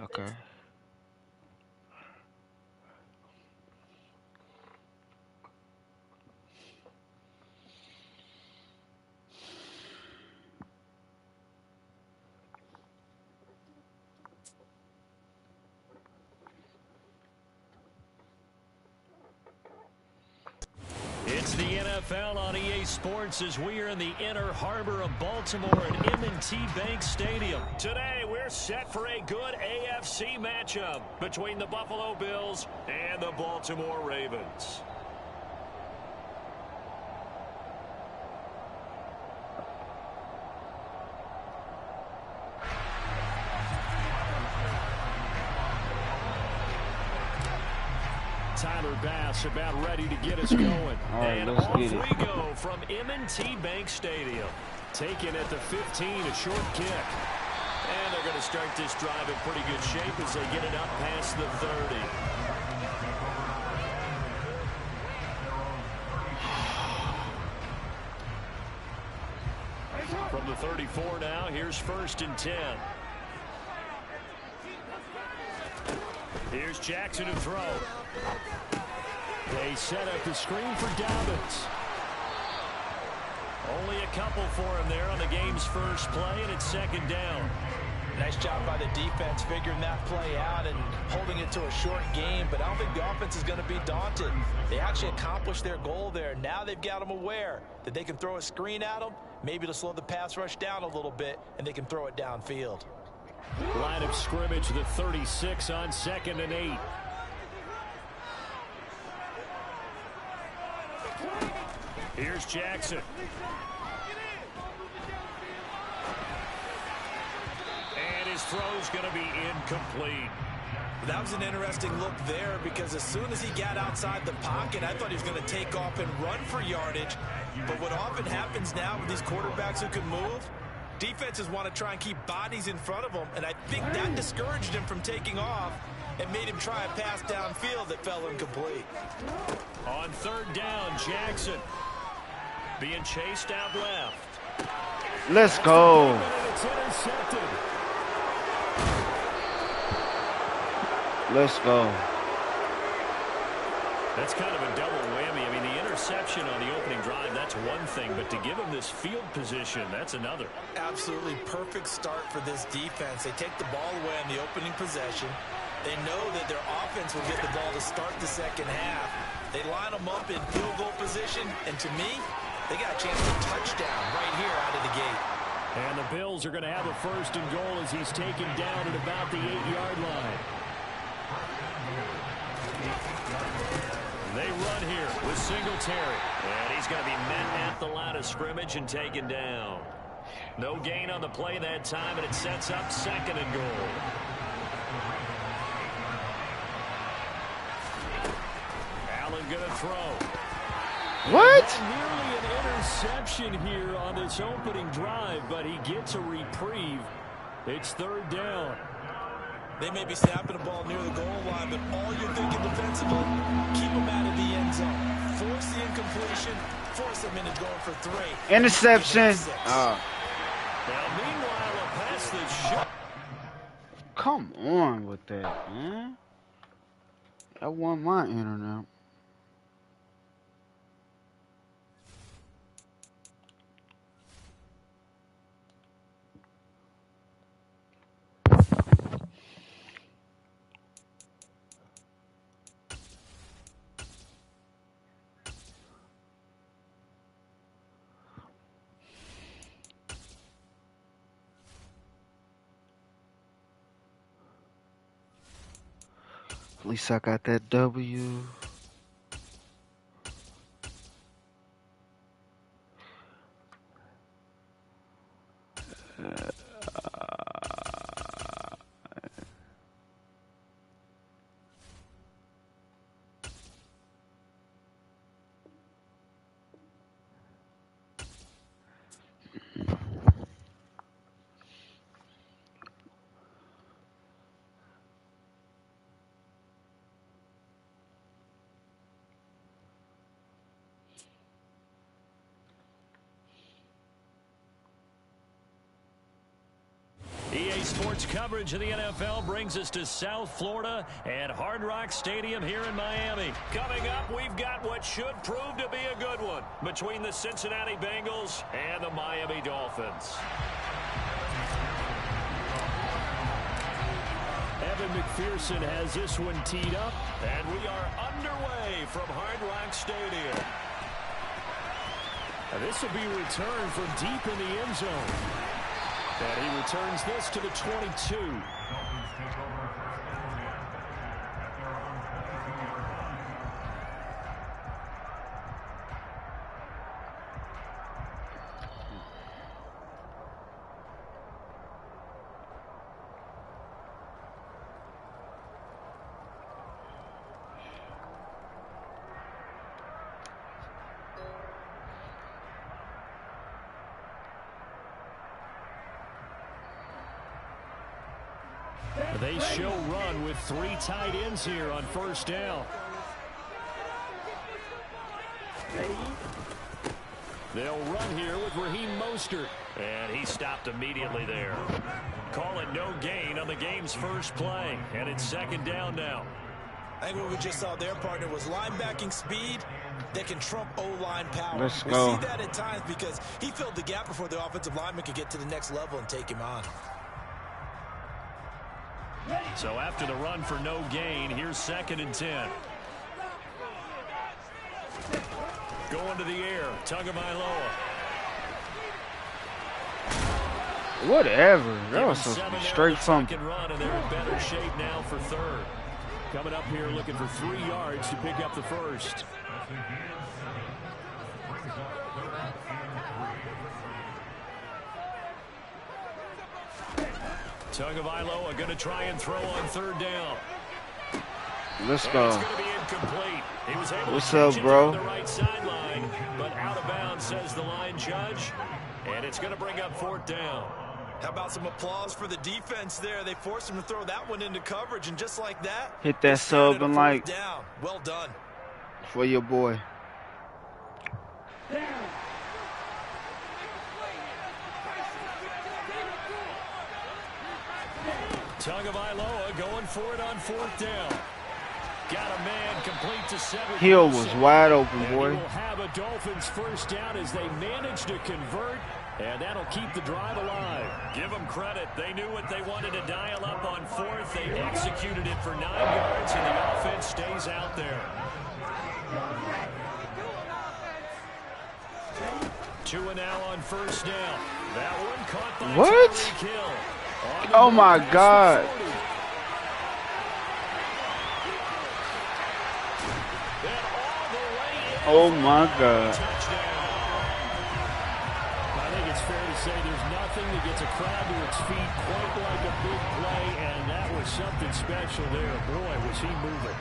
Okay. It's the NFL on EA Sports as we are in the inner harbor of Baltimore at M&T Bank Stadium. Today, we're set for a good AFC matchup between the Buffalo Bills and the Baltimore Ravens. Tyler Bass about ready to get us going. Right, and off we go from M&T Bank Stadium. Taking at the 15, a short kick. And they're going to start this drive in pretty good shape as they get it up past the 30. From the 34 now, here's 1st and 10. Here's Jackson to throw. They set up the screen for Dobbins. Only a couple for him there on the game's first play, and it's 2nd down. Nice job by the defense figuring that play out and holding it to a short game, but I don't think the offense is going to be daunted. They actually accomplished their goal there. Now they've got them aware that they can throw a screen at them, maybe to slow the pass rush down a little bit, and they can throw it downfield. Line of scrimmage, the 36 on 2nd and 8. Here's Jackson. And his throw's going to be incomplete. That was an interesting look there because as soon as he got outside the pocket, I thought he was going to take off and run for yardage. But what often happens now with these quarterbacks who can move, defenses want to try and keep bodies in front of them, and I think that discouraged him from taking off and made him try a pass downfield that fell incomplete. On 3rd down, Jackson being chased out left. Let's go. It's intercepted. Let's go. That's kind of a double whammy. I mean, the interception on the opening drive, that's one thing, but to give him this field position, that's another. Absolutely perfect start for this defense. They take the ball away on the opening possession. They know that their offense will get the ball to start the 2nd half. They line them up in field goal position, and to me, they got a chance to touchdown right here out of the gate. And the Bills are going to have a 1st and goal as he's taken down at about the 8-yard line. They run here with Singletary. And he's going to be met at the line of scrimmage and taken down. No gain on the play that time, and it sets up 2nd and goal. Allen going to throw. What? Nearly an interception here on this opening drive, but he gets a reprieve. It's 3rd down. They may be snapping the ball near the goal line, but all you're thinking defensively, keep them out of the end zone. Force the incompletion, force them into going for 3. Interception. Now, meanwhile, a pass that's shot. Come on with that, man. I want my internet. At least I got that W. Sports coverage of the NFL brings us to South Florida at Hard Rock Stadium here in Miami. Coming up, we've got what should prove to be a good one between the Cincinnati Bengals and the Miami Dolphins. Evan McPherson has this one teed up, and we are underway from Hard Rock Stadium. And this will be returned from deep in the end zone. And he returns this to the 22. They show run with 3 tight ends here on first down. They'll run here with Raheem Mostert. And he stopped immediately there. Call it no gain on the game's first play. And it's second down now. I think what we just saw there, partner, was linebacking speed that can trump O-line power. Let's we go. see that at times because he filled the gap before the offensive lineman could get to the next level and take him on. So after the run for no gain, here's 2nd and 10. Going to the air, Tagovailoa. Whatever. That was supposed to be straight from. Run, and they're in better shape now for 3rd. Coming up here looking for 3 yards to pick up the first. Tagovailoa going to try and throw on 3rd down. Let's go. It's going to be incomplete. He was able What's to up, catch it bro? on the right sideline, but out of bounds, says the line judge. And it's going to bring up 4th down. How about some applause for the defense there? They forced him to throw that one into coverage, and just like that, Hit that sub and like down. Well done. for your boy. Tagovailoa going for it on 4th down. Got a man complete to 7. Hill was wide open, boy. And he will have a Dolphins first down as they manage to convert, and that'll keep the drive alive. Give them credit. They knew what they wanted to dial up on 4th. They executed it for 9 yards, and the offense stays out there. 2 and now on first down. That one caught by What? Tyreek Hill. Oh my God. Oh my God. I think it's fair to say there's nothing that gets a crowd to its feet quite like a big play, and that was something special there. Boy, was he moving.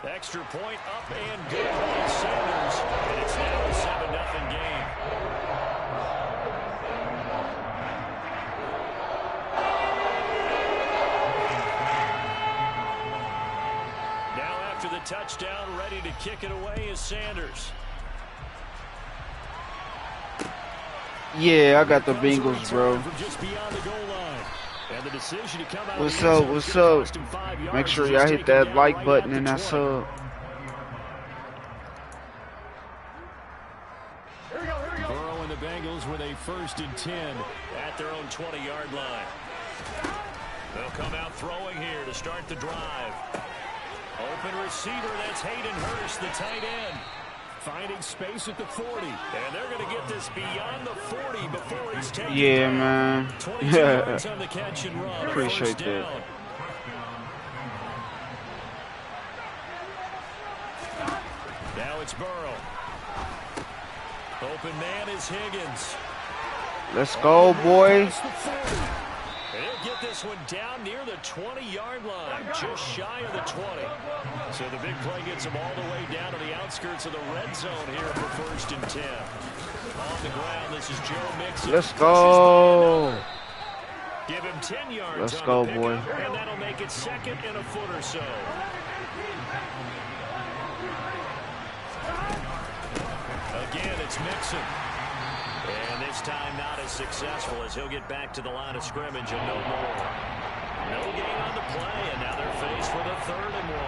Extra point up and good by Sanders, and it's now a 7-0 game. Now after the touchdown, ready to kick it away is Sanders. Yeah, I got the Bengals, bro. What's up? What's up? Make sure y'all hit that like button and that sub. Burrow and the Bengals with a 1st and 10 at their own 20-yard line. They'll come out throwing here to start the drive. Open receiver, that's Hayden Hurst, the tight end. Finding space at the 40. And they're going to get this beyond the 40 before he's taken. Yeah, man. 22 yards on the catch and run. Appreciate that. Now it's Burrow. Open man is Higgins. Let's go, boy. He'll get this one down near the 20-yard line, just shy of the 20. So the big play gets him all the way down to the outskirts of the red zone here for 1st and 10. On the ground, this is Joe Mixon. Let's go. Give him 10 yards. Let's go, boy. And that'll make it 2nd and a foot or so. Again, it's Mixon. And this time not as successful as he'll get back to the line of scrimmage and no more. No gain on the play, and now they're faced with a 3rd and 1.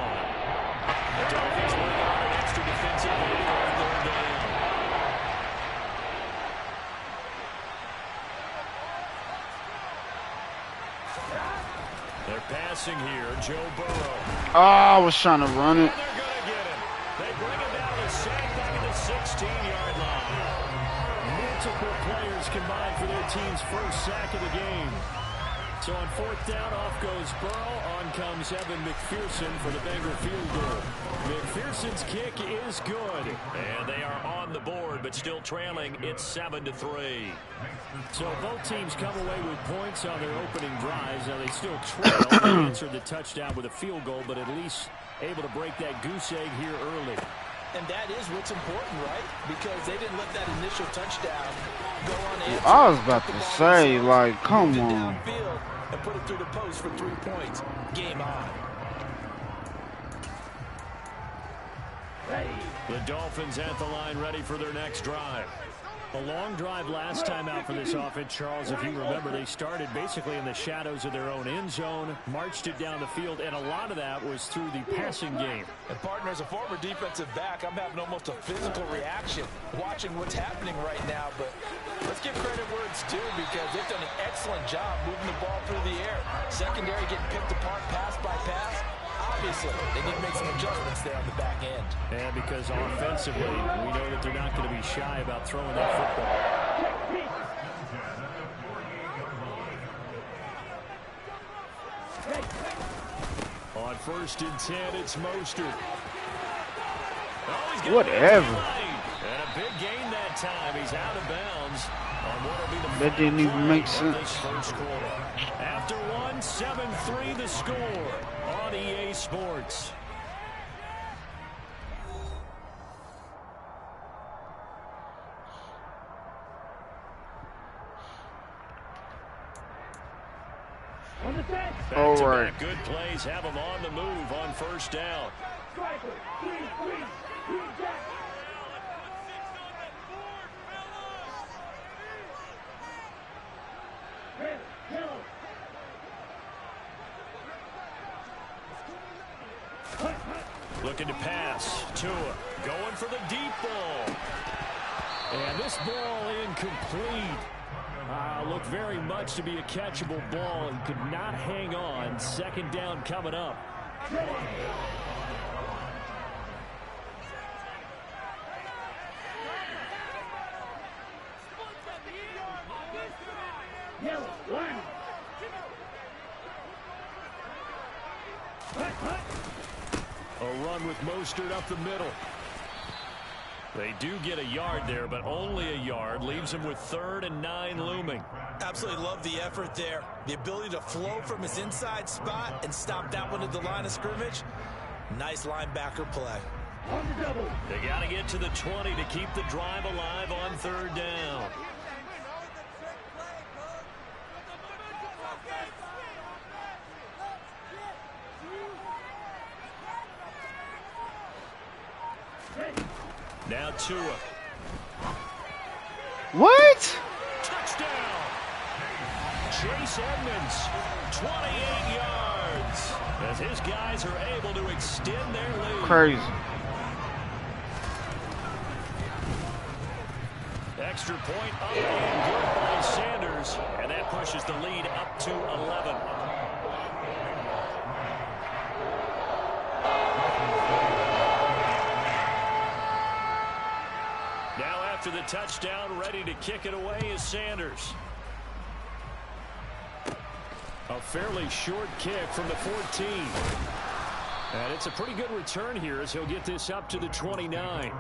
The Dolphins working on an extra defensive move on 3rd down. They're passing here, Joe Burrow. Oh, I was trying to run it. And they're going to get him. They bring him down to sack back at the 16-yard line. Multiple players combined for their team's first sack of the game. So on 4th down, off goes Burrow. On comes Evan McPherson for the Bengal field goal. McPherson's kick is good. And they are on the board, but still trailing. It's 7-3. So both teams come away with points on their opening drives. Now they still trail. They answered the touchdown with a field goal, but at least able to break that goose egg here early. And that is what's important, right? Because they didn't let that initial touchdown go unanswered. I was about to say, like, come on. And put it through the post for 3 points. Game on. The Dolphins at the line, ready for their next drive. A long drive last time out for this offense, Charles. If you remember, they started basically in the shadows of their own end zone, marched it down the field, and a lot of that was through the passing game. And partner, as a former defensive back, I'm having almost a physical reaction watching what's happening right now. But let's give credit where it's due, because they've done an excellent job moving the ball through the air. Secondary getting picked apart pass by pass. Obviously, they need to make some adjustments there on the back end. And because offensively, we know that they're not going to be shy about throwing that football. On 1st and 10, it's Mostert. Oh, whatever. And a big gain that time. He's out of bounds. That didn't even make sense. After 7-3 the score on EA Sports. All right. Good plays have them on the move on 1st down. Looking to pass. Tua going for the deep ball. And this ball incomplete. Looked very much to be a catchable ball and could not hang on. 2nd down coming up. A run with Mostert up the middle. They do get a yard there, but only a yard. Leaves him with 3rd and 9 looming. Absolutely love the effort there. The ability to flow from his inside spot and stop that one at the line of scrimmage. Nice linebacker play. They got to get to the 20 to keep the drive alive on 3rd down. Now Tua. What? Touchdown. Chase Edmonds, 28 yards. As his guys are able to extend their lead. Crazy. Extra point up and good by Sanders. And that pushes the lead up to 11. After the touchdown, ready to kick it away is Sanders. A fairly short kick from the 14. And it's a pretty good return here as he'll get this up to the 29.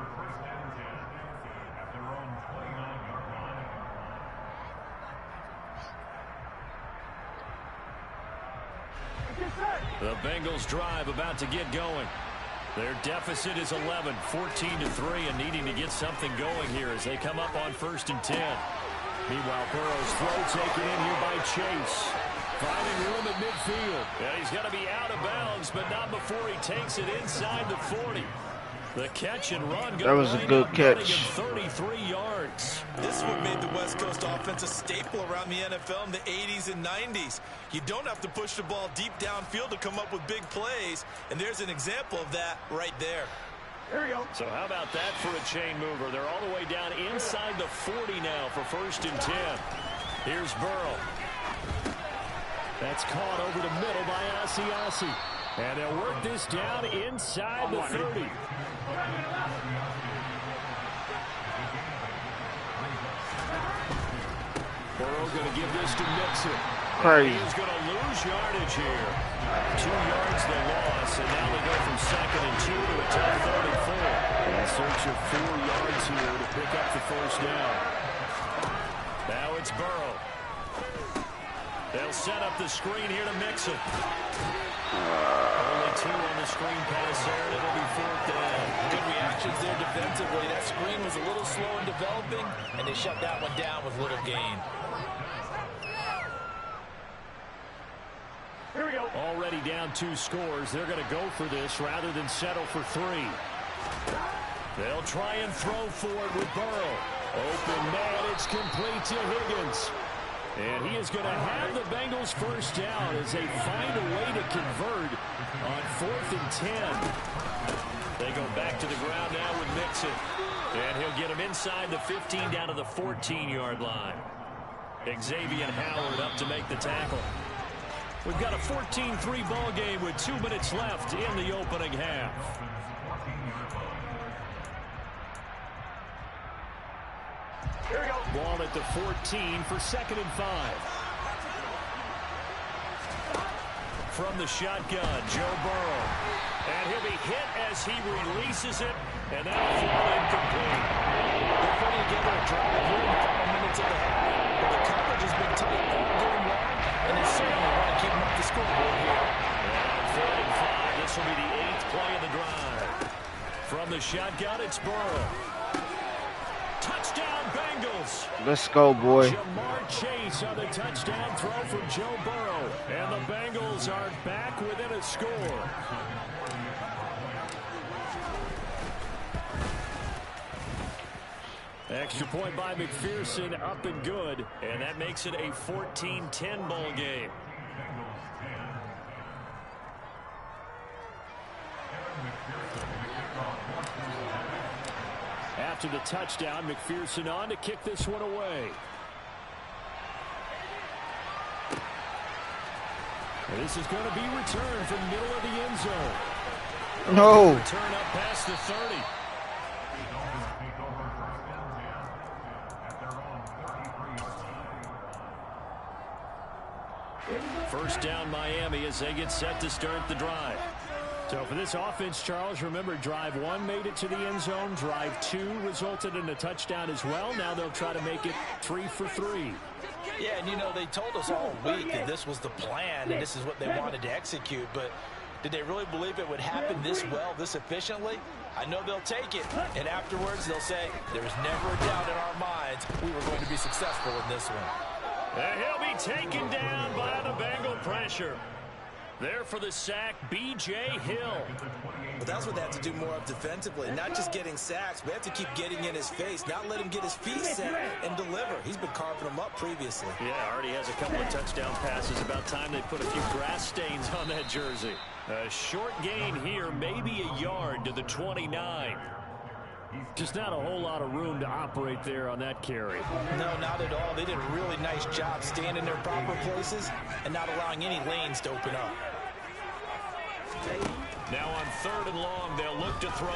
The Bengals drive about to get going. Their deficit is 11, 14-3, and needing to get something going here as they come up on 1st and 10. Meanwhile, Burrow's throw taken in here by Chase. Finding room at midfield. And he's going to be out of bounds, but not before he takes it inside the 40. The catch and run. That was a good catch. 33 yards. This is what made the West Coast offense a staple around the NFL in the 80s and 90s. You don't have to push the ball deep downfield to come up with big plays, and there's an example of that right there. There we go. So how about that for a chain mover? They're all the way down inside the 40 now for 1st and 10. Here's Burrow. That's caught over the middle by Asiasi. And they'll work this down inside the 30. Burrow going to give this to Mixon. Crazy. He's going to lose yardage here. 2 yards the loss, and now they go from 2nd and 2 to a tough 34. In search of 4 yards here to pick up the 1st down. Now it's Burrow. They'll set up the screen here to Mixon. Only 2 on the screen pass there, and it'll be 4th down. Good reactions there defensively. That screen was a little slow in developing, and they shut that one down with little gain. Here we go. Already down 2 scores. They're going to go for this rather than settle for 3. They'll try and throw for it with Burrow. Open man, it's complete to Higgins. And he is going to have the Bengals 1st down as they find a way to convert on 4th and 10. They go back to the ground now with Mixon. And he'll get him inside the 15 down to the 14-yard line. Xavier Howard up to make the tackle. We've got a 14-3 ball game with 2 minutes left in the opening half. Here we go. Ball at the 14 for 2nd and 5. From the shotgun, Joe Burrow. And he'll be hit as he releases it, and that'll fall incomplete. They're putting together a drive here in the final minutes of the half, but the coverage has been tight all game long, and they certainly want to keep them up the scoreboard here. And 3rd and 5. This will be the 8th play of the drive. From the shotgun, it's Burrow. Touchdown, Bengals. Let's go, boy. Jamar Chase on the touchdown throw from Joe Burrow. And the Bengals are back within a score. Extra point by McPherson, up and good. And that makes it a 14-10 ball game. After the touchdown, McPherson on to kick this one away. And this is going to be returned from middle of the end zone. No. Return up past the 30. First down Miami as they get set to start the drive. So for this offense, Charles, remember drive 1 made it to the end zone. Drive 2 resulted in a touchdown as well. Now they'll try to make it 3 for 3. Yeah, and you know, they told us all week that this was the plan and this is what they wanted to execute, but did they really believe it would happen this well, this efficiently? I know they'll take it, and afterwards they'll say, there's never a doubt in our minds we were going to be successful in this one. And he'll be taken down by the Bengal pressure. There for the sack, B.J. Hill. But that's what they have to do more of defensively, not just getting sacks, but have to keep getting in his face, not let him get his feet set and deliver. He's been carving them up previously. Yeah, already has a couple of touchdown passes. About time they put a few grass stains on that jersey. A short gain here, maybe a yard to the 29. Just not a whole lot of room to operate there on that carry. No, not at all. They did a really nice job staying in their proper places and not allowing any lanes to open up. Now on 3rd and long, they'll look to throw.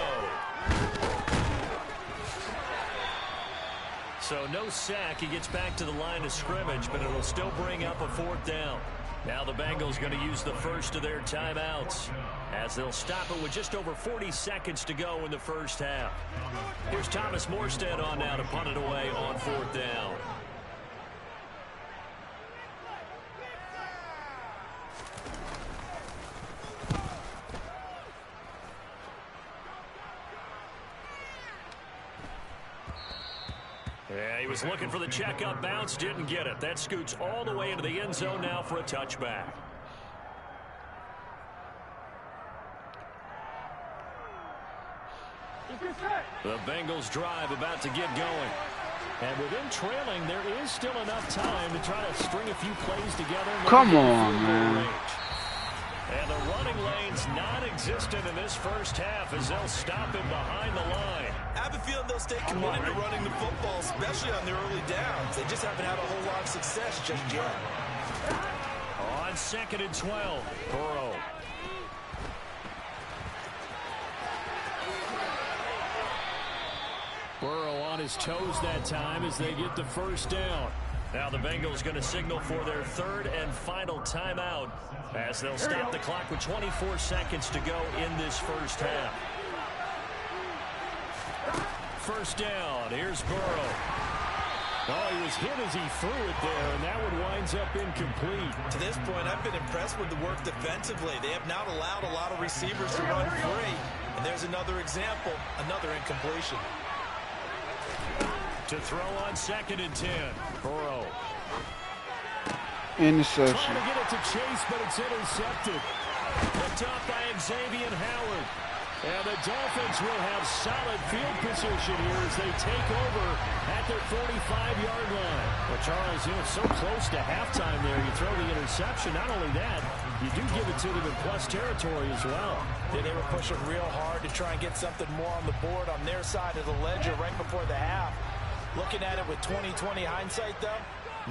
So no sack. He gets back to the line of scrimmage, but it'll still bring up a 4th down. Now the Bengals going to use the first of their timeouts as they'll stop it with just over 40 seconds to go in the first half. Here's Thomas Morstead on now to punt it away on 4th down. Yeah, he was looking for the checkup bounce, didn't get it. That scoots all the way into the end zone now for a touchback. The Bengals drive about to get going. And with him trailing, there is still enough time to try to string a few plays together. Come on, man. And the running lane's non-existent in this first half as they'll stop him behind the line. I have a feeling they'll stay committed to running the football, especially on the early downs. They just haven't had a whole lot of success just yet. On 2nd and 12, Burrow. Burrow on his toes that time as they get the first down. Now the Bengals going to signal for their 3rd and final timeout as they'll stop the clock with 24 seconds to go in this first half. First down, here's Burrow. Oh, he was hit as he threw it there, and that one winds up incomplete. To this point, I've been impressed with the work defensively. They have not allowed a lot of receivers to run free. And there's another example, another incompletion. To throw on 2nd and 10, Burrow. Interception. Trying to get it to Chase, but it's intercepted. Picked up by Xavier Howard. And the Dolphins will have solid field position here as they take over at their 45-yard line. Well, Charles, it's so close to halftime there. You throw the interception. Not only that, you do give it to them in plus territory as well. Yeah, they were pushing real hard to try and get something more on the board on their side of the ledger right before the half. Looking at it with 20/20 hindsight, though,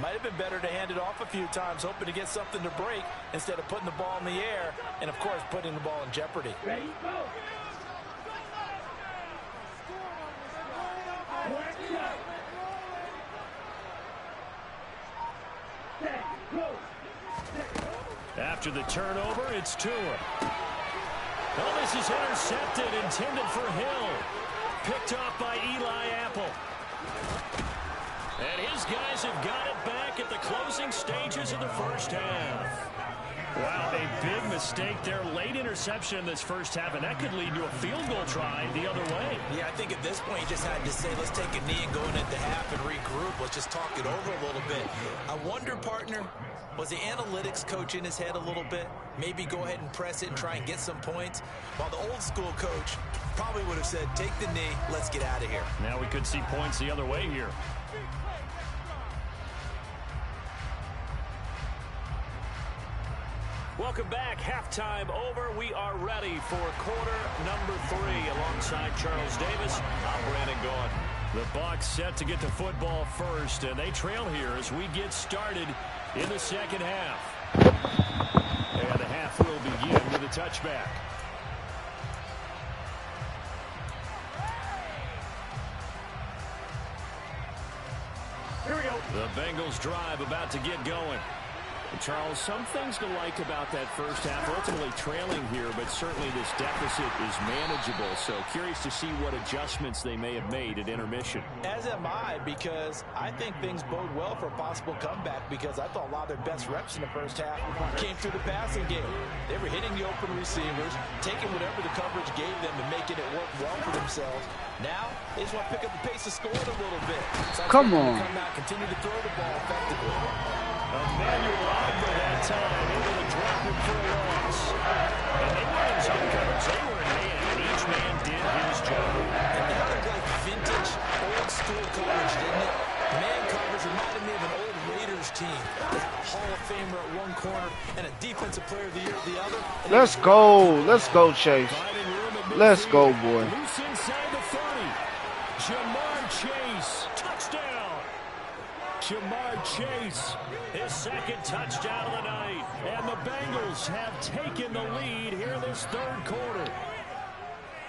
might have been better to hand it off a few times, hoping to get something to break instead of putting the ball in the air and, of course, putting the ball in jeopardy. Ready, go. After the turnover, it's Tua. Oh, this is intercepted, intended for Hill. Picked off by Eli Apple. And his guys have got it back at the closing stages of the first half. Wow, a big mistake there. Late interception in this first half, and that could lead to a field goal try the other way. Yeah, I think at this point you just had to say, let's take a knee and go in at the half and regroup. Let's just talk it over a little bit. I wonder, partner, was the analytics coach in his head a little bit? Maybe go ahead and press it and try and get some points? While the old school coach probably would have said, take the knee, let's get out of here. Now we could see points the other way here. Welcome back. Halftime over. We are ready for quarter number 3 alongside Charles Davis. I'm Brandon Gordon. The Bucs set to get the football first, and they trail here as we get started in the second half. And the half will begin with a touchback. Here we go. The Bengals drive about to get going. Charles, some things to like about that first half. Ultimately trailing here, but certainly this deficit is manageable. So curious to see what adjustments they may have made at intermission. As am I, because I think things bode well for a possible comeback, because I thought a lot of their best reps in the first half came through the passing game. They were hitting the open receivers, taking whatever the coverage gave them and making it work well for themselves. Now, they just want to pick up the pace of scoring a little bit. So come on. come out, continue to throw the ball effectively. Emmanuel Ogba that time able to drop him for a loss. And they were in zone coverage. They were in man, and each man did his job. And that looked like vintage, old-school coverage, didn't it? Man coverage reminded me of an old Raiders team. They had a Hall of Famer at one corner and a Defensive Player of the Year at the other. Let's go. Let's go, Chase. Let's go, boy. Loose inside the 30. Jamar Chase. Touchdown. Jamar Chase, his second touchdown of the night. And the Bengals have taken the lead here in this third quarter.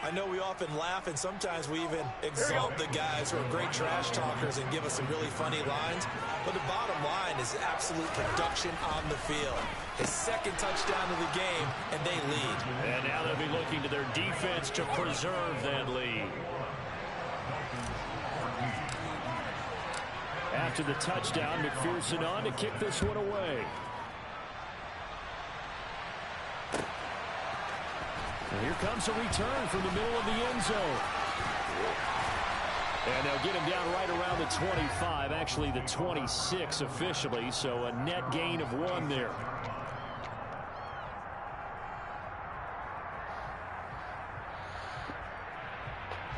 I know we often laugh, and sometimes we even exalt the guys who are great trash talkers and give us some really funny lines. But the bottom line is absolute production on the field. His second touchdown of the game, and they lead. And now they'll be looking to their defense to preserve that lead. After the touchdown, McPherson on to kick this one away. And here comes a return from the middle of the end zone. And they'll get him down right around the 25, actually the 26 officially, so a net gain of 1 there.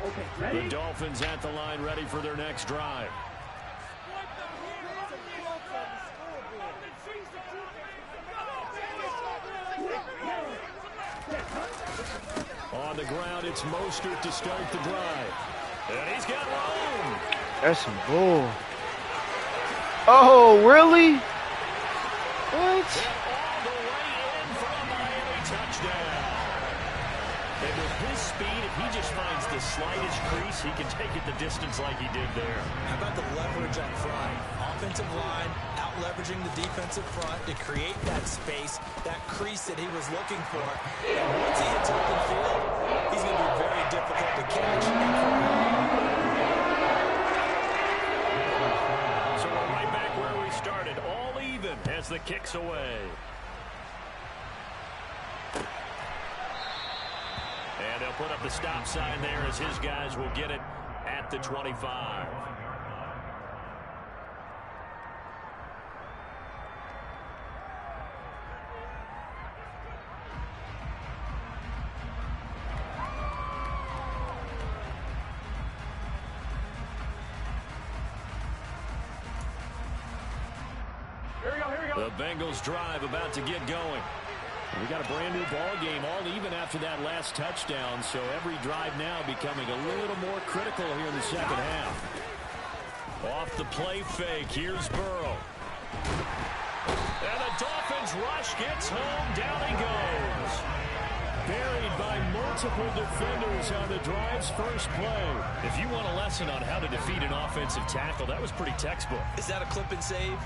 Okay, ready? The Dolphins at the line ready for their next drive. On the ground, it's Mostert to start the drive. And he's got room. That's some bull. Oh, really? What? All the way in for a Miami touchdown. And with his speed, if he just finds the slightest crease, he can take it the distance like he did there. How about the leverage up front? Offensive line out-leveraging the defensive front to create that space, that crease that he was looking for. And once he hits open field, he's going to be very difficult to catch. So we're right back where we started, all even as the kick's away. And they'll put up the stop sign there as his guys will get it at the 25. The Bengals drive about to get going. We got a brand new ball game, all even after that last touchdown, so every drive now becoming a little more critical here in the second half. Off the play fake, here's Burrow. And the Dolphins rush gets home, down he goes. Buried by multiple defenders on the drive's first play. If you want a lesson on how to defeat an offensive tackle, that was pretty textbook. Is that a clip and save?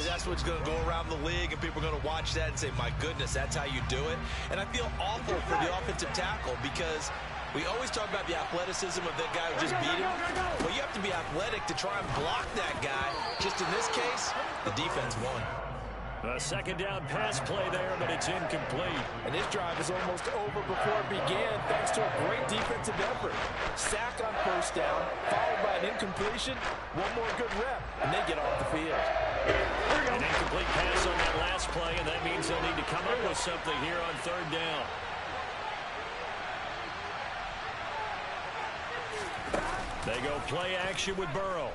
That's what's going to go around the league, and people are going to watch that and say, my goodness, that's how you do it? And I feel awful for the offensive tackle because we always talk about the athleticism of that guy who just beat him. Well, you have to be athletic to try and block that guy. Just in this case, the defense won. A second down pass play there, but it's incomplete. And this drive is almost over before it began thanks to a great defensive effort. Sack on first down, followed by an incompletion, one more good rep, and they get off the field. An incomplete pass on that last play, and that means they'll need to come up with something here on third down. They go play action with Burrow.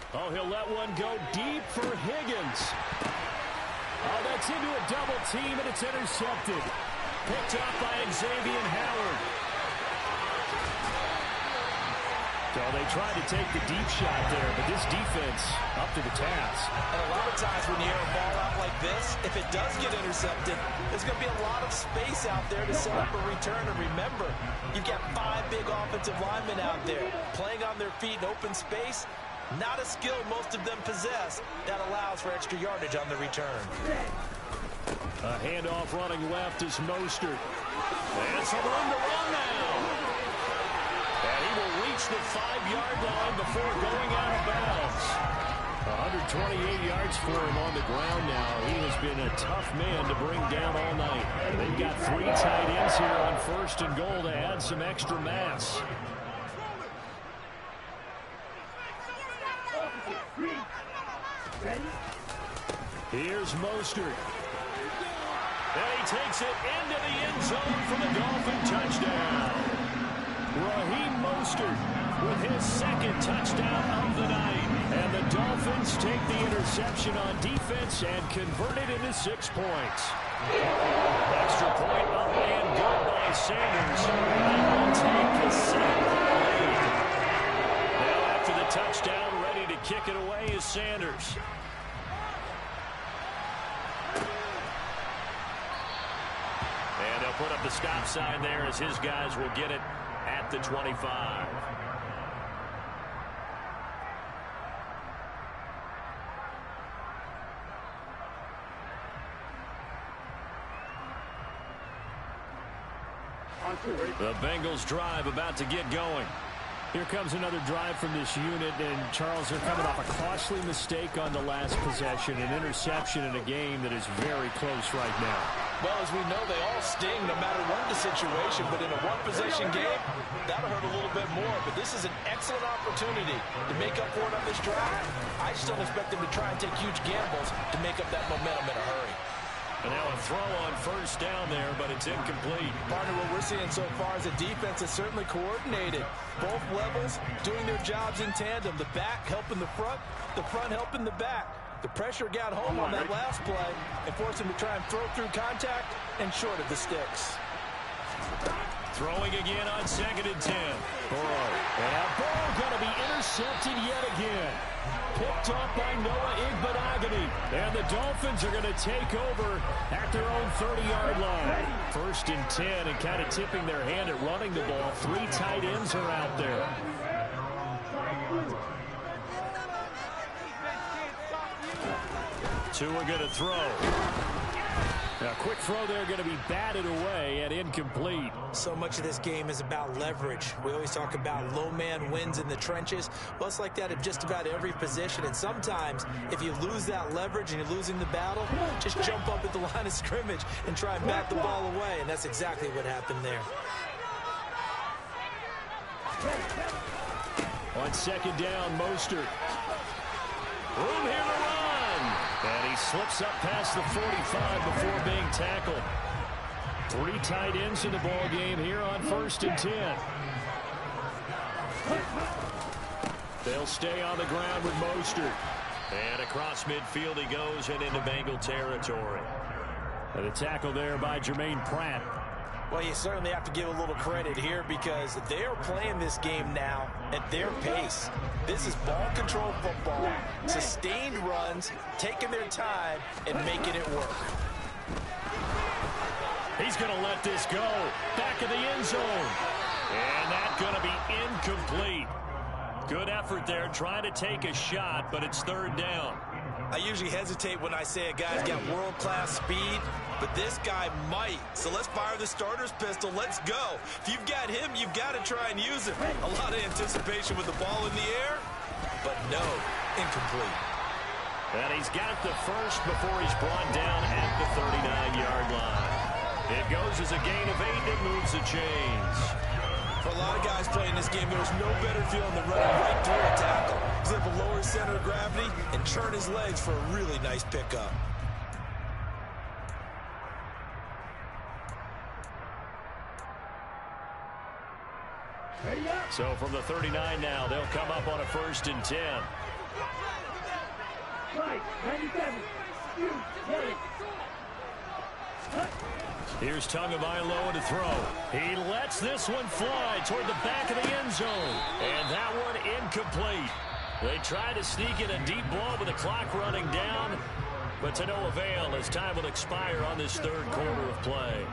Oh, he'll let one go deep for Higgins. Oh, that's into a double team, and it's intercepted. Picked up by Xavier Howard. So they tried to take the deep shot there, but this defense up to the task. And a lot of times when you air a ball out like this, if it does get intercepted, there's going to be a lot of space out there to set up a return. And remember, you've got 5 big offensive linemen out there playing on their feet in open space. Not a skill most of them possess that allows for extra yardage on the return. A handoff running left is Mostert. And some room to run now. And he will reach the 5-yard line before going out of bounds. 128 yards for him on the ground now. He has been a tough man to bring down all night. They've got 3 tight ends here on first and goal to add some extra mass. Here's Mostert. And he takes it into the end zone for the Dolphin touchdown. Raheem Mostert with his second touchdown of the night. And the Dolphins take the interception on defense and convert it into 6 points. Extra point up and good by Sanders. And will take the 7th lead. Now after the touchdown, ready to kick it away is Sanders. And they'll put up the stop sign there as his guys will get it at the 25. The Bengals drive about to get going. Here comes another drive from this unit, and Charles, they're coming off a costly mistake on the last possession, an interception in a game that is very close right now. Well, as we know, they all sting no matter what the situation, but in a one-possession game, that'll hurt a little bit more. But this is an excellent opportunity to make up for it on this drive. I just don't expect them to try and take huge gambles to make up that momentum in a hurry. And now a throw on first down there, but it's incomplete. Partner, what we're seeing so far is the defense is certainly coordinated. Both levels doing their jobs in tandem. The back helping the front helping the back. The pressure got home on that last play and forced him to try and throw through contact and short of the sticks. Throwing again on 2nd and 10. Burrow. And that ball going to be intercepted yet again. Picked off by Noah Igbenogany. And the Dolphins are going to take over at their own 30-yard line. 1st and 10, and kind of tipping their hand at running the ball. 3 tight ends are out there. Two are going to throw. A quick throw there going to be batted away and incomplete. So much of this game is about leverage. We always talk about low man wins in the trenches. Well, it's like that in just about every position. And sometimes, if you lose that leverage and you're losing the battle, just jump up at the line of scrimmage and try and bat the ball away. And that's exactly what happened there. On 2nd down, Mostert. Room here to run. And he slips up past the 45 before being tackled. 3 tight ends in the ball game here on 1st and 10. They'll stay on the ground with Mostert. And across midfield he goes and into Bengal territory. And a tackle there by Jermaine Pratt. Well, you certainly have to give a little credit here because they are playing this game now at their pace. This is ball control football, sustained runs, taking their time, and making it work. He's going to let this go. Back of the end zone. And that's going to be incomplete. Good effort there, trying to take a shot, but it's 3rd down. I usually hesitate when I say a guy's got world-class speed, but this guy might. So let's fire the starter's pistol. Let's go. If you've got him, you've got to try and use him. A lot of anticipation with the ball in the air, but no, incomplete. And he's got the first before he's brought down at the 39-yard line. It goes as a gain of 8 and moves the chains. For a lot of guys playing this game, there's no better feeling than running right through a tackle. He's able to lower his center of gravity and churn his legs for a really nice pickup. So from the 39 now, they'll come up on a 1st and 10. Right, 97. Here's Tagovailoa to throw. He lets this one fly toward the back of the end zone. And that one incomplete. They try to sneak in a deep ball with the clock running down, but to no avail as time will expire on this 3rd quarter of play.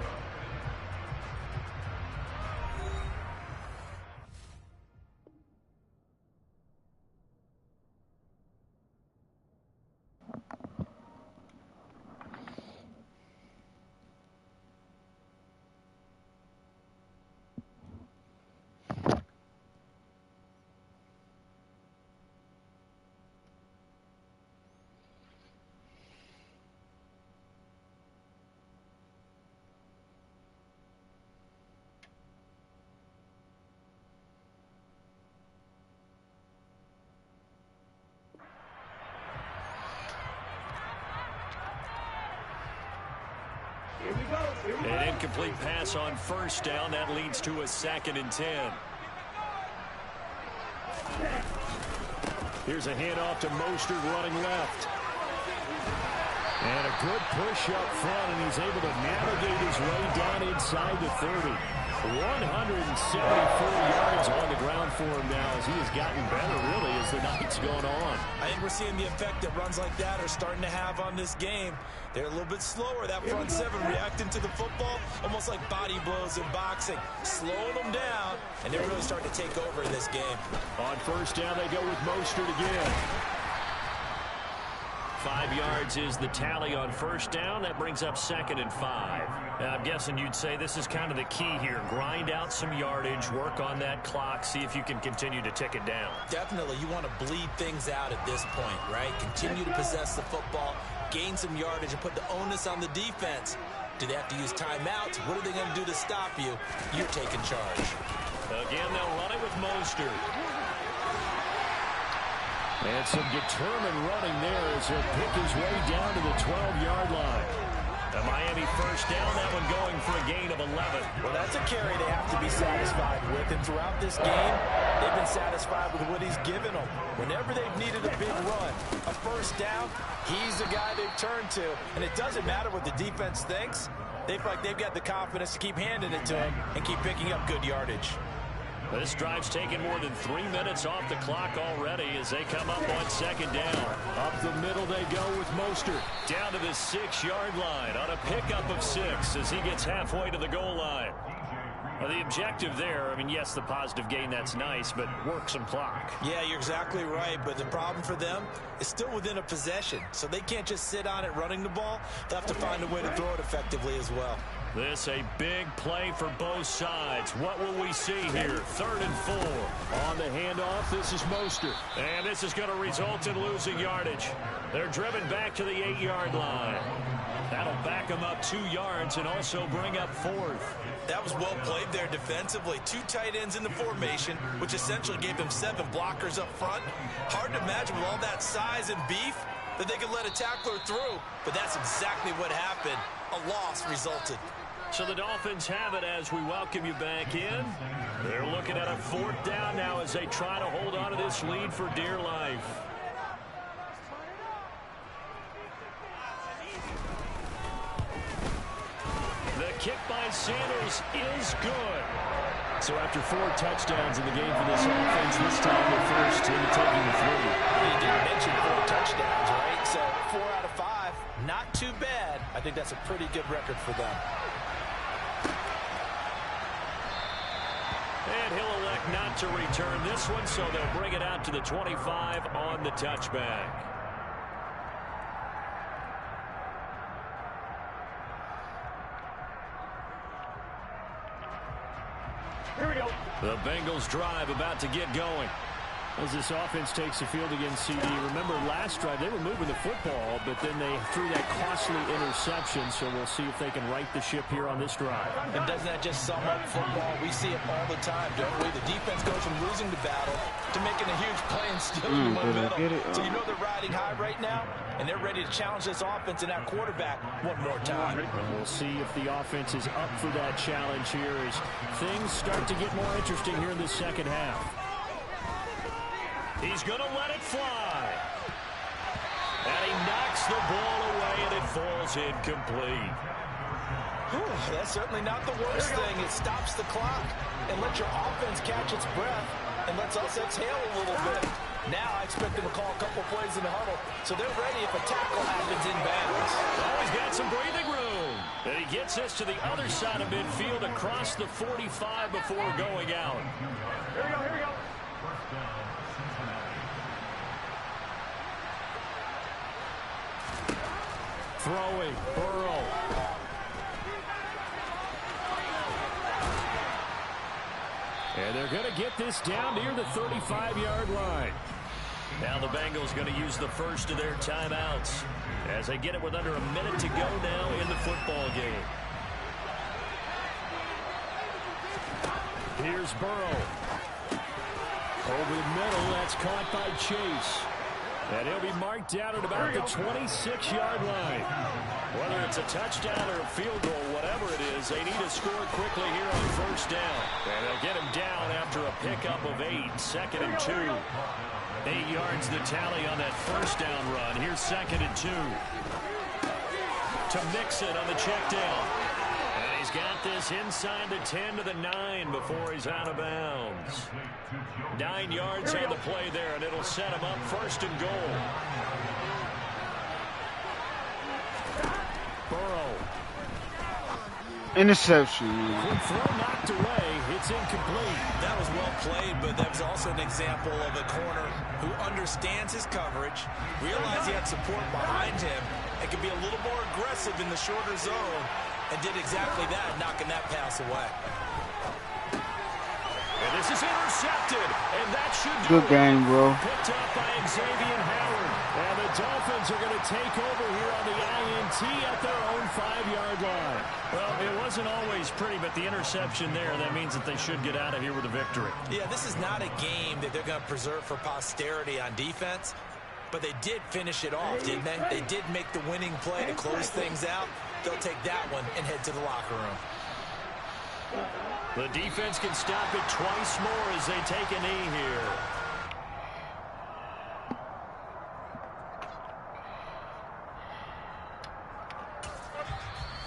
An incomplete pass on 1st down. That leads to a 2nd and 10. Here's a handoff to Mostert running left. And a good push up front, and he's able to navigate his way down inside the 30. 174 yards on the ground for him now as he has gotten better, really, as the night's gone on. I think we're seeing the effect that runs like that are starting to have on this game. They're a little bit slower. That front 7 reacting to the football, almost like body blows in boxing. Slowing them down, and they're really starting to take over in this game. On 1st down, they go with Mostert again. 5 yards is the tally on 1st down. That brings up 2nd and 5. Now, I'm guessing you'd say this is kind of the key here. Grind out some yardage, work on that clock, see if you can continue to tick it down. Definitely, you want to bleed things out at this point, right? Continue to possess the football, gain some yardage, and put the onus on the defense. Do they have to use timeouts? What are they going to do to stop you? You're taking charge. Again, they'll run it with Mostert. And some determined running there as he'll pick his way down to the 12-yard line. A Miami first down, that one going for a gain of 11. Well, that's a carry they have to be satisfied with. And throughout this game, they've been satisfied with what he's given them. Whenever they've needed a big run, a first down, he's the guy they've turned to. And it doesn't matter what the defense thinks. They feel like they've got the confidence to keep handing it to him and keep picking up good yardage. This drive's taken more than 3 minutes off the clock already as they come up on second down. Up the middle they go with Mostert. Down to the 6-yard line on a pickup of 6 as he gets halfway to the goal line. Well, the objective there, I mean, yes, the positive gain, that's nice, but work some clock. Yeah, you're exactly right, but the problem for them is still within a possession, so they can't just sit on it running the ball. They'll have to find a way to throw it effectively as well. This a big play for both sides. What will we see here? 3rd and 4. On the handoff, this is Mostert. And this is going to result in losing yardage. They're driven back to the 8-yard line. That'll back them up 2 yards and also bring up 4th. That was well played there defensively. 2 tight ends in the formation, which essentially gave them 7 blockers up front. Hard to imagine with all that size and beef that they could let a tackler through. But that's exactly what happened. A loss resulted. So the Dolphins have it as we welcome you back in. They're looking at a 4th down now as they try to hold on to this lead for dear life. The kick by Sanders is good. So after 4 touchdowns in the game for this offense, this time they're first into taking the 3. You didn't mention 4 touchdowns, right? So 4 out of 5, not too bad. I think that's a pretty good record for them. And he'll elect not to return this one, so they'll bring it out to the 25 on the touchback. Here we go. The Bengals drive about to get going. As this offense takes the field against CD, remember last drive they were moving the football, but then they threw that costly interception, so we'll see if they can right the ship here on this drive. And doesn't that just sum up football? We see it all the time, don't we? The defense goes from losing the battle to making a huge play and stealing the momentum. So you know they're riding high right now, and they're ready to challenge this offense and that quarterback one more time. And we'll see if the offense is up for that challenge here as things start to get more interesting here in the second half. He's going to let it fly. And he knocks the ball away, and it falls incomplete. Whew, that's certainly not the worst thing. It stops the clock and lets your offense catch its breath and lets us exhale a little bit. Now I expect them to call a couple plays in the huddle, so they're ready if a tackle happens in bounds. Oh, he's got some breathing room. And he gets this to the other side of midfield across the 45 before going out. Here we go, here we go. Throwing, Burrow. And they're going to get this down near the 35-yard line. Now the Bengals going to use the first of their timeouts as they get it with under a minute to go now in the football game. Here's Burrow. Over the middle, that's caught by Chase. And he'll be marked down at about the 26-yard line. Whether it's a touchdown or a field goal, whatever it is, they need to score quickly here on first down. And they'll get him down after a pickup of 8, 2nd and 2. 8 yards the tally on that first down run. Here's 2nd and 2. To Mixon on the check down. And he's got this inside the 10 to the 9 before he's out of bounds. 9 yards on the play there, and it'll set him up 1st and goal. Burrow. Interception. Quick throw knocked away. It's incomplete. That was well played, but that was also an example of a corner who understands his coverage, realized he had support behind him, and could be a little more aggressive in the shorter zone, and did exactly that, knocking that pass away. And this is intercepted, and that should do Good game, bro. Picked up by Xavier Howard. And the Dolphins are going to take over here on the INT at their own 5-yard line. Well, it wasn't always pretty, but the interception there, that means that they should get out of here with a victory. Yeah, this is not a game that they're going to preserve for posterity on defense, but they did finish it off, didn't they? They did make the winning play to close things out. they'll take that one and head to the locker room. The defense can stop it twice more as they take a knee here.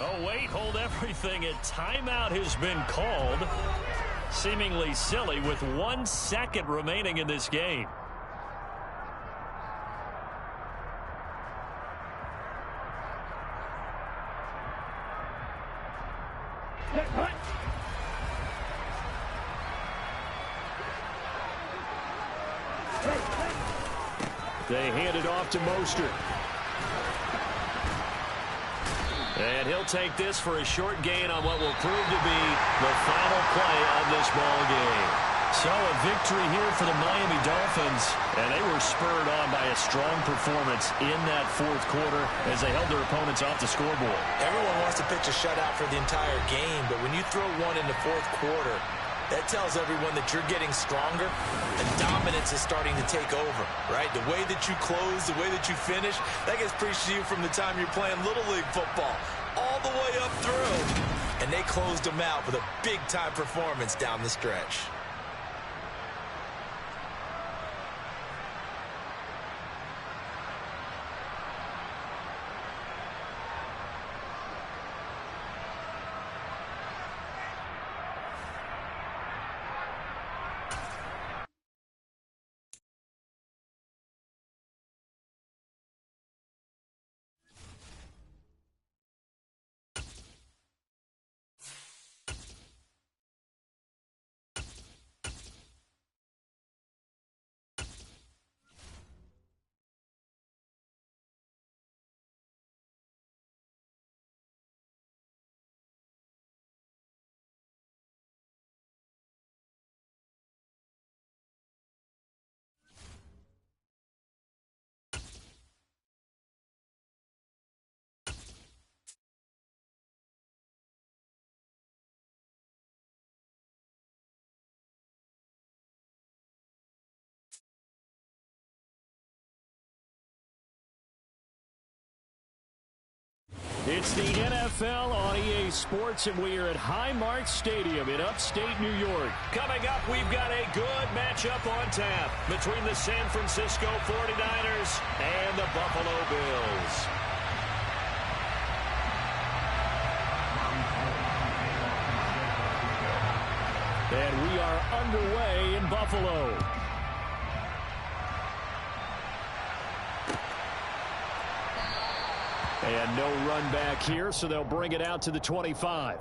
Oh, wait, hold everything. A timeout has been called. Seemingly silly with 1 second remaining in this game. They hand it off to Mostert. And he'll take this for a short gain on what will prove to be the final play of this ball game. So a victory here for the Miami Dolphins, and they were spurred on by a strong performance in that fourth quarter as they held their opponents off the scoreboard. Everyone wants to pitch a shutout for the entire game, but when you throw one in the fourth quarter, that tells everyone that you're getting stronger and dominance is starting to take over, right? The way that you close, the way that you finish, that gets preached to you from the time you're playing Little League football all the way up through. And they closed them out with a big-time performance down the stretch. It's the NFL on EA Sports, and we are at Highmark Stadium in upstate New York. Coming up, we've got a good matchup on tap between the San Francisco 49ers and the Buffalo Bills. And we are underway in Buffalo. And no run back here, so they'll bring it out to the 25.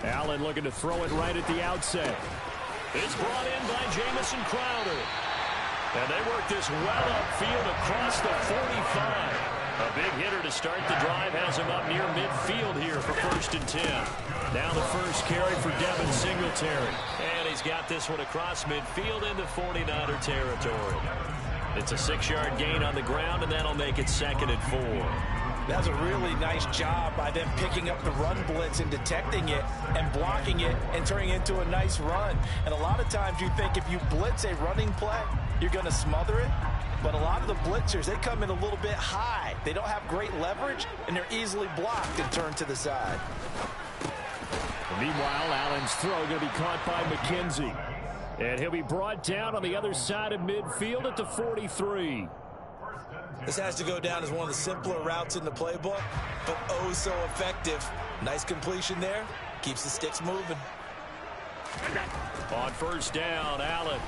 Allen looking to throw it right at the outset. It's brought in by Jamison Crowder. And they work this well upfield across the 45. A big hitter to start the drive has him up near midfield here for 1st and 10. Now the first carry for Devin Singletary. And he's got this one across midfield into 49er territory. It's a 6-yard gain on the ground, and that'll make it 2nd and 4. That's a really nice job by them picking up the run blitz and detecting it and blocking it and turning it into a nice run. And a lot of times you think if you blitz a running play, you're going to smother it. But a lot of the blitzers, they come in a little bit high. They don't have great leverage, and they're easily blocked and turned to the side. Meanwhile, Allen's throw going to be caught by McKenzie. And he'll be brought down on the other side of midfield at the 43. This has to go down as one of the simpler routes in the playbook, but oh so effective. Nice completion there. Keeps the sticks moving. On 1st down, Allen.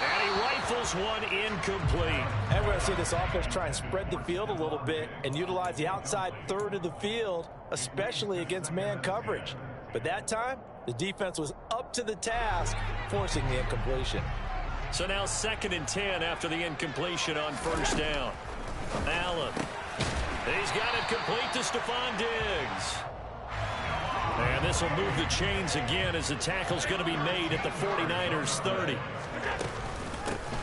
And he rifles one incomplete. And we're going to see this offense try and spread the field a little bit and utilize the outside third of the field, especially against man coverage. But that time, the defense was up to the task, forcing the incompletion. So now 2nd and 10 after the incompletion on 1st down. Allen. He's got it complete to Stephon Diggs. And this will move the chains again as the tackle's going to be made at the 49ers 30.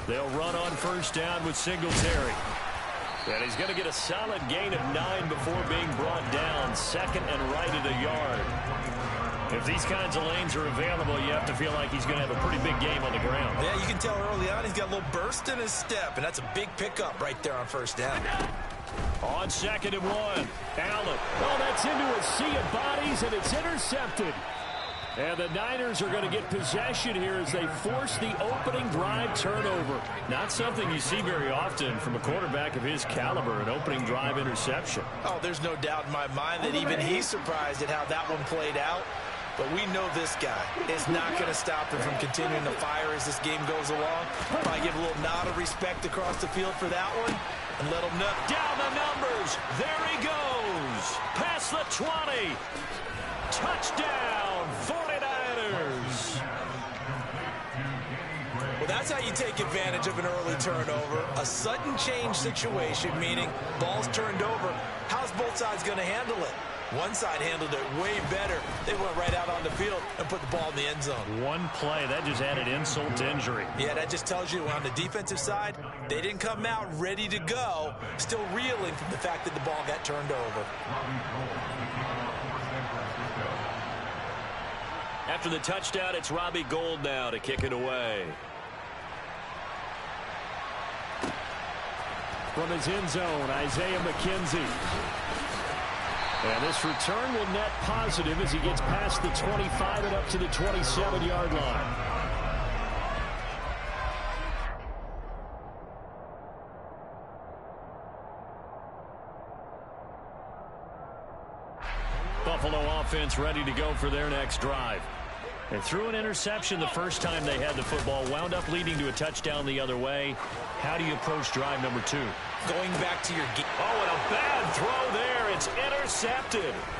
They'll run on 1st down with Singletary. And he's going to get a solid gain of 9 before being brought down. 2nd and right at a yard. If these kinds of lanes are available, you have to feel like he's going to have a pretty big game on the ground. Yeah, you can tell early on he's got a little burst in his step, and that's a big pickup right there on 1st down. On 2nd and 1, Allen. Oh, that's into a sea of bodies, and it's intercepted. And the Niners are going to get possession here as they force the opening drive turnover. Not something you see very often from a quarterback of his caliber, an opening drive interception. Oh, there's no doubt in my mind that even he's surprised at how that one played out. But we know this guy is not going to stop him from continuing to fire as this game goes along. Probably give a little nod of respect across the field for that one and let him know. Down the numbers. There he goes. Past the 20. Touchdown, 49ers. Well, that's how you take advantage of an early turnover. A sudden change situation, meaning ball's turned over. How's both sides going to handle it? One side handled it way better. They went right out on the field and put the ball in the end zone. One play, that just added insult to injury. Yeah, that just tells you on the defensive side, they didn't come out ready to go, still reeling from the fact that the ball got turned over. After the touchdown, it's Robbie Gould now to kick it away. From his end zone, Isaiah McKenzie. And this return will net positive as he gets past the 25 and up to the 27-yard line. Buffalo offense ready to go for their next drive. They threw an interception the first time they had the football, wound up leading to a touchdown the other way. How do you approach drive number 2? Going back to your game. Oh, and a bad throw there. It's intercepted.